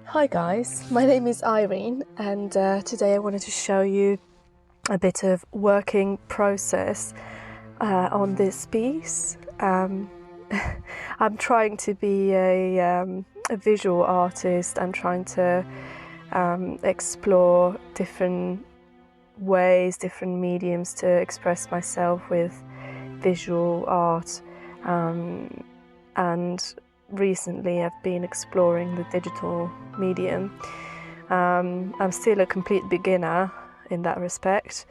Hi guys, my name is Irene and today I wanted to show you a bit of working process on this piece. I'm trying to be a visual artist. I'm trying to explore different ways, different mediums to express myself with visual art, and recently I've been exploring the digital medium. I'm still a complete beginner in that respect,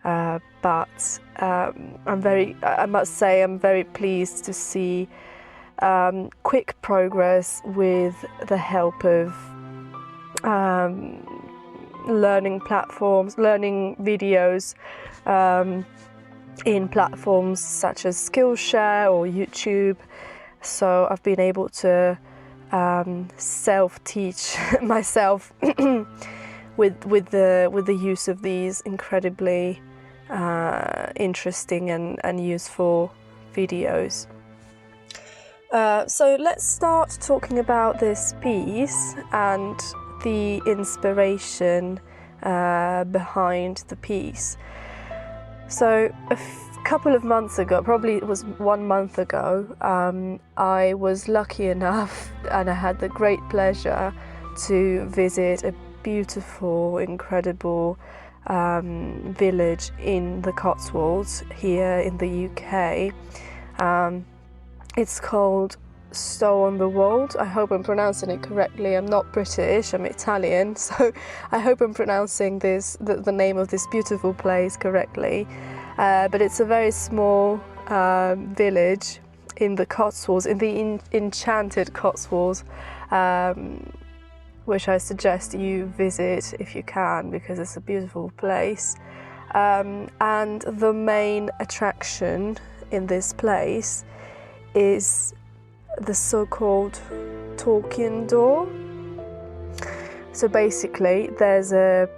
but I must say I'm very pleased to see quick progress with the help of learning platforms, learning videos in platforms such as Skillshare or YouTube. So I've been able to self-teach myself with the use of these incredibly interesting and useful videos. So let's start talking about this piece and the inspiration behind the piece. So a couple of months ago, probably it was 1 month ago, I was lucky enough and I had the great pleasure to visit a beautiful, incredible village in the Cotswolds here in the UK. It's called Stow-on-the-Wold. I hope I'm pronouncing it correctly. I'm not British, I'm Italian, so I hope I'm pronouncing the name of this beautiful place correctly. But it's a very small village in the Cotswolds, in the enchanted Cotswolds, which I suggest you visit if you can, because it's a beautiful place. And the main attraction in this place is the so-called Tolkien door. So basically there's a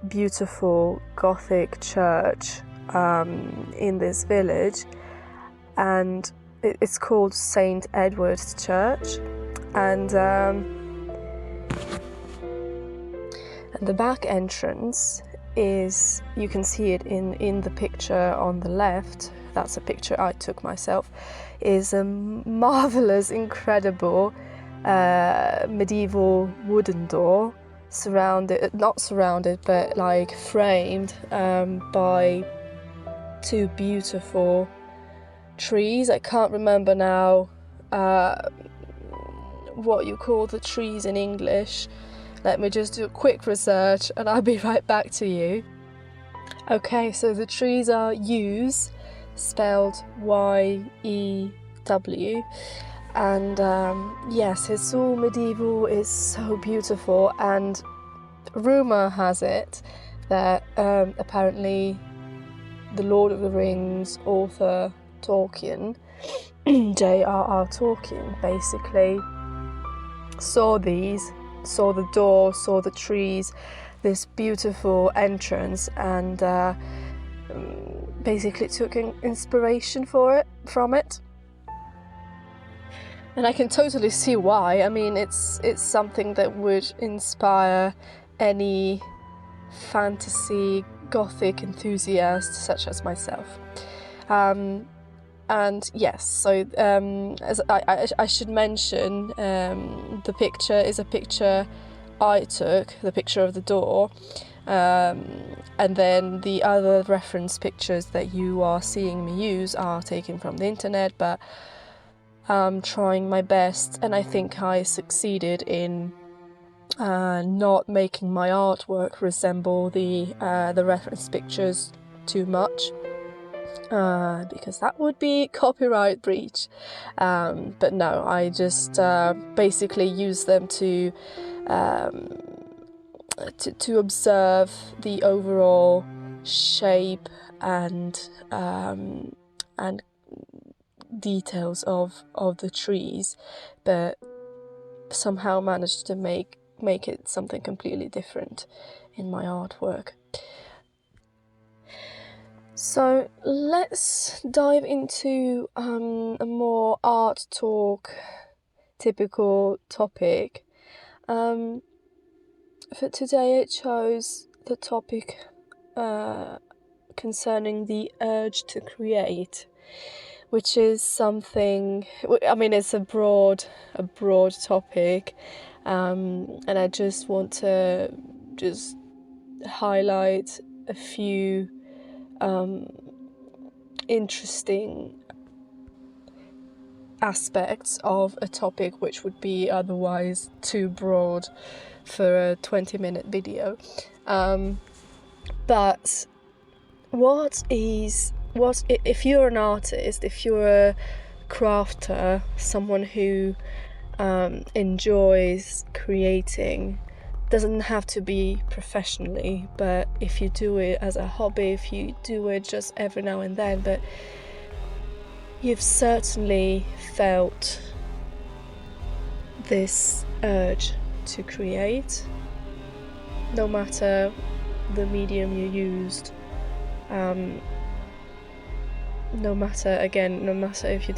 beautiful Gothic church in this village, and it's called St. Edward's Church, and the back entrance is, you can see it in the picture on the left, that's a picture I took myself, is a marvelous, incredible medieval wooden door, not surrounded, but like framed by two beautiful trees. I can't remember now what you call the trees in English. Let me just do a quick research and I'll be right back to you. Okay, so the trees are yews, spelled Y-E-W, and yes, it's all medieval, it's so beautiful, and rumour has it that apparently the Lord of the Rings author Tolkien, J.R.R. Tolkien, basically saw the door, saw the trees, this beautiful entrance, and basically took inspiration from it. And I can totally see why. I mean, it's something that would inspire any fantasy Gothic enthusiast such as myself. And yes, so as I should mention, the picture is a picture I took, the picture of the door, and then the other reference pictures that you are seeing me use are taken from the internet, but I'm trying my best, and I think I succeeded in not making my artwork resemble the reference pictures too much, because that would be copyright breach. But no, I just basically use them to observe the overall shape and details of the trees, but somehow managed to make it something completely different in my artwork. So let's dive into a more art talk typical topic, For today I chose the topic concerning the urge to create, which is something, I mean, it's a broad topic, and I just want to just highlight a few interesting aspects of a topic which would be otherwise too broad for a 20-minute video. But if you're an artist, if you're a crafter, someone who enjoys creating, doesn't have to be professionally, but if you do it as a hobby, if you do it just every now and then, but you've certainly felt this urge to create, no matter the medium you used, no matter if you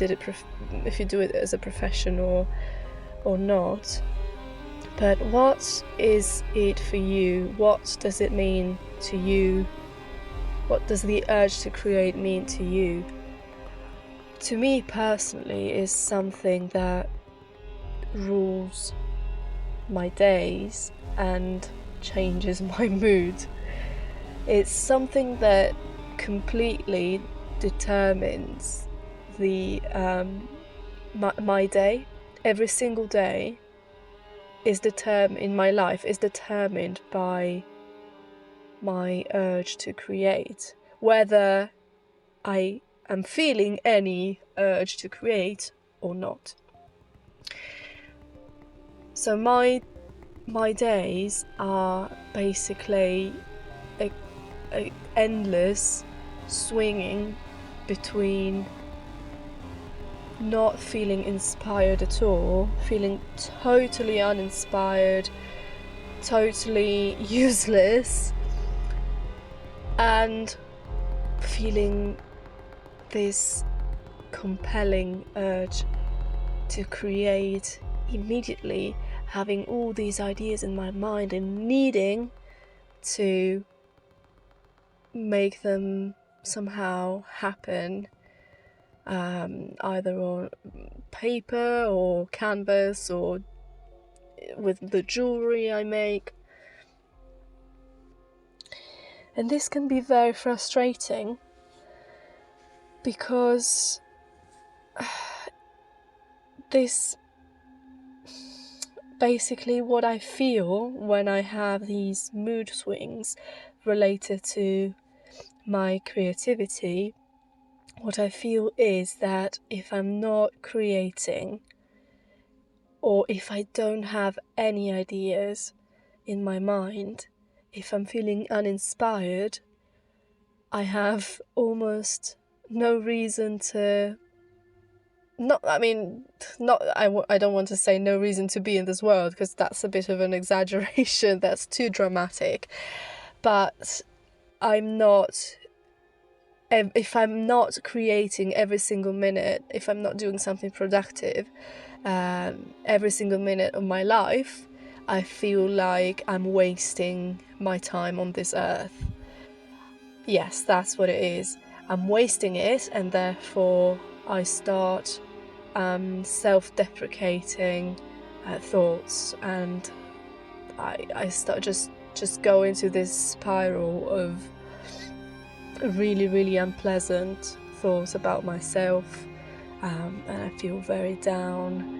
if you do it as a profession or not. But what is it for you? What does it mean to you? What does the urge to create mean to you? To me personally, is something that rules my days and changes my mood. It's something that completely determines the my day. Every single day in my life is determined by my urge to create, whether I am feeling any urge to create or not. So my days are basically a endless swinging between not feeling inspired at all, feeling totally uninspired, totally useless, and feeling this compelling urge to create immediately, having all these ideas in my mind and needing to make them somehow happen, either on paper or canvas or with the jewelry I make. And this can be very frustrating because this basically what I feel when I have these mood swings related to my creativity. What I feel is that if I'm not creating, or if I don't have any ideas in my mind, if I'm feeling uninspired, I have almost no reason to I don't want to say no reason to be in this world, because that's a bit of an exaggeration, that's too dramatic, but if I'm not creating every single minute, if I'm not doing something productive every single minute of my life, I feel like I'm wasting my time on this earth. Yes, that's what it is. I'm wasting it, and therefore I start self-deprecating thoughts, and I start just go into this spiral of really, really unpleasant thoughts about myself, and I feel very down,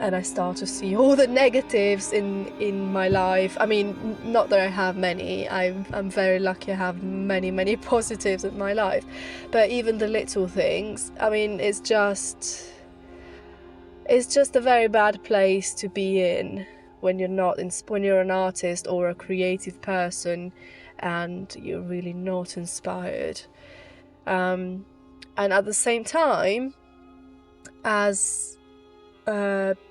and I start to see all the negatives in my life. I mean, not that I have many, I'm very lucky I have many positives in my life, but even the little things, I mean, it's just a very bad place to be in when you're an artist or a creative person and you're really not inspired. And at the same time, as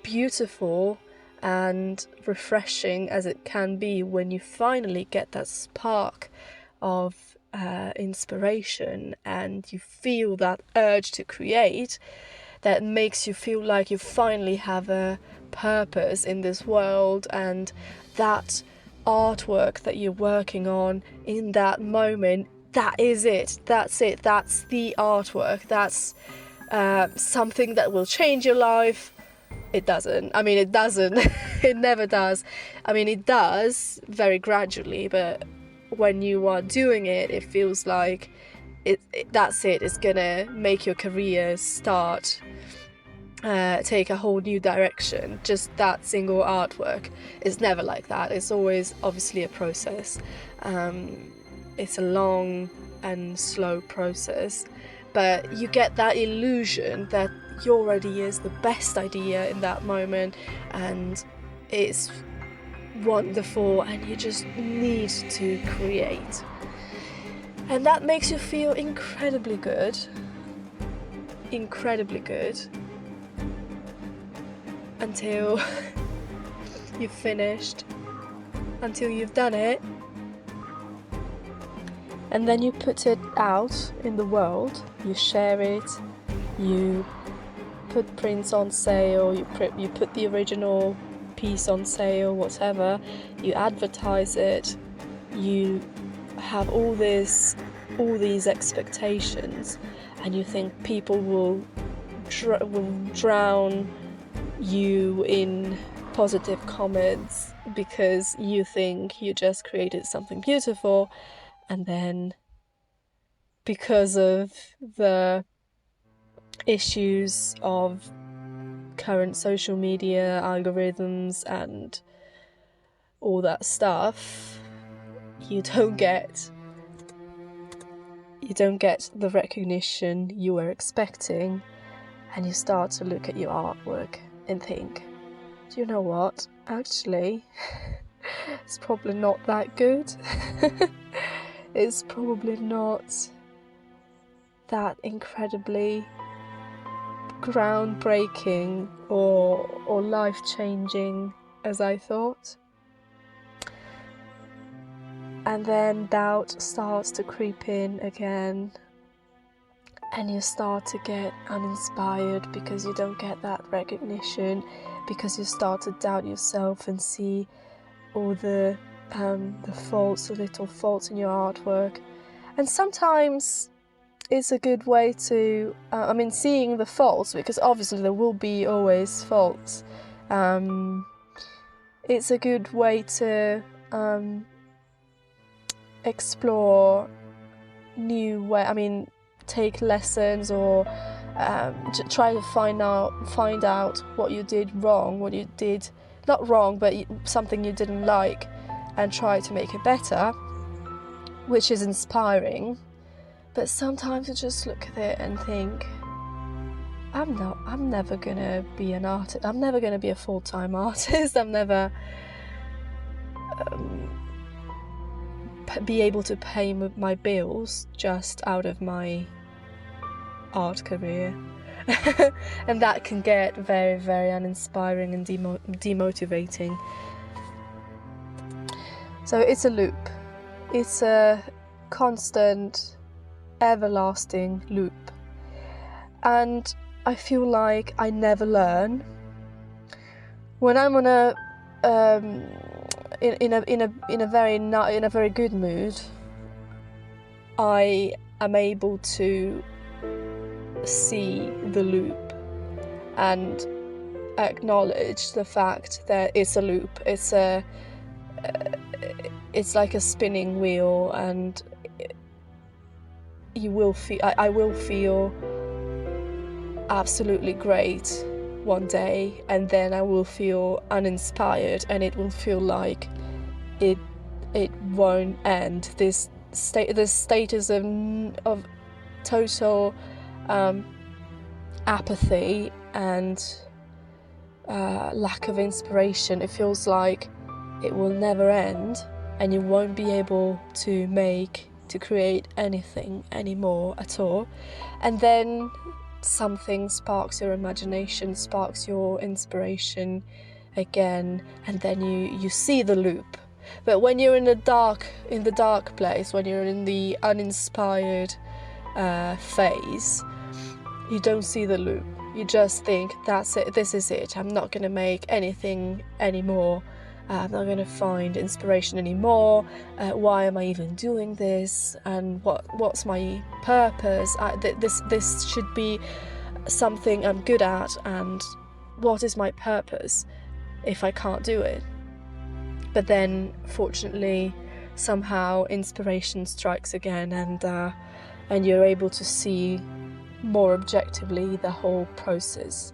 beautiful and refreshing as it can be when you finally get that spark of inspiration and you feel that urge to create, that makes you feel like you finally have a purpose in this world, and that artwork that you're working on in that moment, that is it, that's the artwork, that's something that will change your life. It doesn't. It never does. It does very gradually, but when you are doing it, it feels like that's it. It's gonna make your career start take a whole new direction. Just that single artwork is never like that. It's always obviously a process. It's a long and slow process, but you get that illusion that your idea is the best idea in that moment, and it's wonderful, and you just need to create. And that makes you feel incredibly good. Until you've finished, until you've done it. And then you put it out in the world, you share it, you put prints on sale, you put the original piece on sale, whatever, you advertise it, you have all these expectations, and you think people will drown you in positive comments because you think you just created something beautiful, and then because of the issues of current social media algorithms and all that stuff, you don't get the recognition you were expecting, and you start to look at your artwork and think, do you know what, actually it's probably not that good. It's probably not that incredibly groundbreaking or life-changing as I thought. And then doubt starts to creep in again, and you start to get uninspired because you don't get that recognition, because you start to doubt yourself and see all the faults, the little faults in your artwork. And sometimes it's a good way to, seeing the faults, because obviously there will be always faults. It's a good way to explore new way. Take lessons, or try to find out what you did wrong, what you did not wrong, but something you didn't like, and try to make it better, which is inspiring. But sometimes you just look at it and think, I'm never gonna be an artist. I'm never gonna be a full-time artist. I'm never be able to pay my bills just out of my art career. And that can get very, very uninspiring and demotivating. So it's a loop. It's a constant, everlasting loop. And I feel like I never learn. When I'm on in a very good mood, I am able to see the loop and acknowledge the fact that it's a loop. It's like a spinning wheel, and I will feel absolutely great one day, and then I will feel uninspired, and it will feel like it won't end. This status of total apathy and lack of inspiration. It feels like it will never end, and you won't be able to create anything anymore at all. And then something sparks your imagination, sparks your inspiration again, and then you see the loop. But when you're in the dark place, when you're in the uninspired phase, you don't see the loop. you just think, that's it, this is it, I'm not going to make anything anymore, I'm not going to find inspiration anymore, why am I even doing this, and what's my purpose, this should be something I'm good at, and what is my purpose if I can't do it? But then fortunately somehow inspiration strikes again, and you're able to see more objectively the whole process.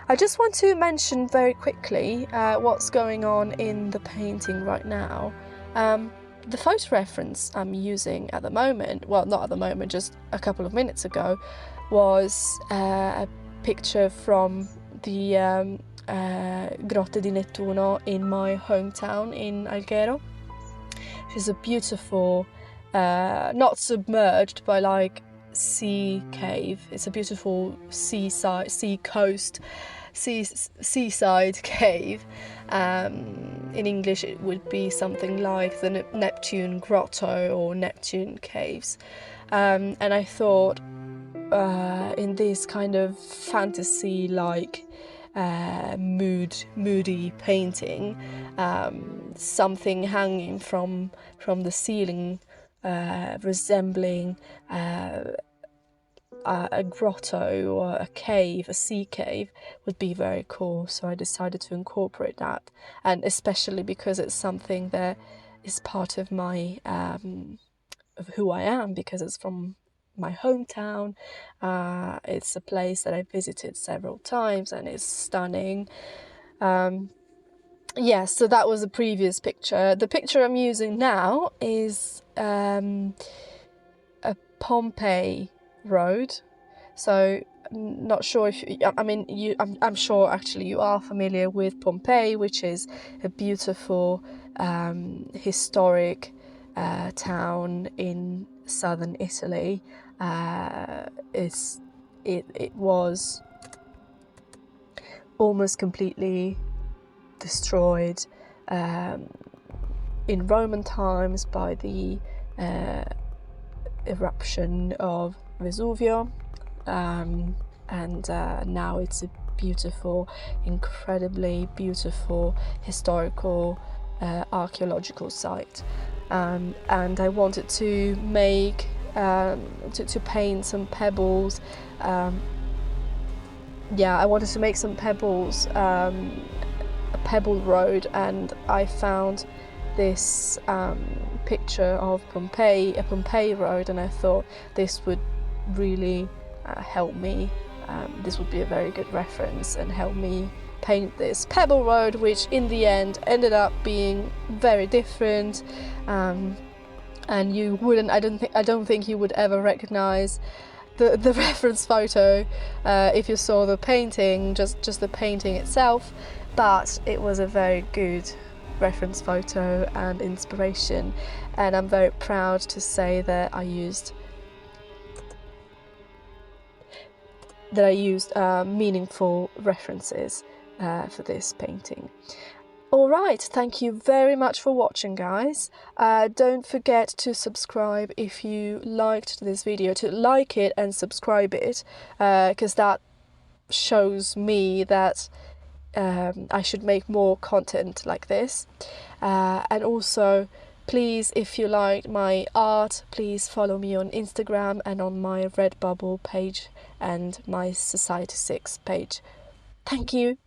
I just want to mention very quickly what's going on in the painting right now. The photo reference I'm using at the moment, well, not at the moment, just a couple of minutes ago, was a picture from the Grotte di Nettuno in my hometown in Alghero, which is a beautiful, not submerged, but like sea cave. It's a beautiful seaside cave. In English it would be something like the Neptune Grotto or Neptune Caves, and I thought in this kind of fantasy like moody painting, something hanging from the ceiling resembling a grotto or a cave, a sea cave, would be very cool. So I decided to incorporate that, and especially because it's something that is part of my of who I am, because it's from my hometown. It's a place that I visited several times and it's stunning. Yeah, so that was the previous picture. The picture I'm using now is a Pompeii road. So not sure if I'm sure actually you are familiar with Pompeii, which is a beautiful historic town in southern Italy. It was almost completely destroyed in Roman times by the eruption of Vesuvio, and now it's a beautiful, incredibly beautiful historical archaeological site, and I wanted to make to paint some pebbles. I wanted to make some pebbles, a pebble road, and I found this picture of Pompeii, a Pompeii road, and I thought this would really help me. This would be a very good reference and help me paint this pebble road, which in the end ended up being very different, and you wouldn't, I don't think you would ever recognize the reference photo if you saw the painting, just the painting itself, but it was a very good reference photo and inspiration, and I'm very proud to say that I used meaningful references for this painting. Alright, thank you very much for watching, guys. Don't forget to subscribe if you liked this video, to like it and subscribe it, because that shows me that I should make more content like this. And also, please, if you like my art, please follow me on Instagram and on my Redbubble page and my Society6 page. Thank you.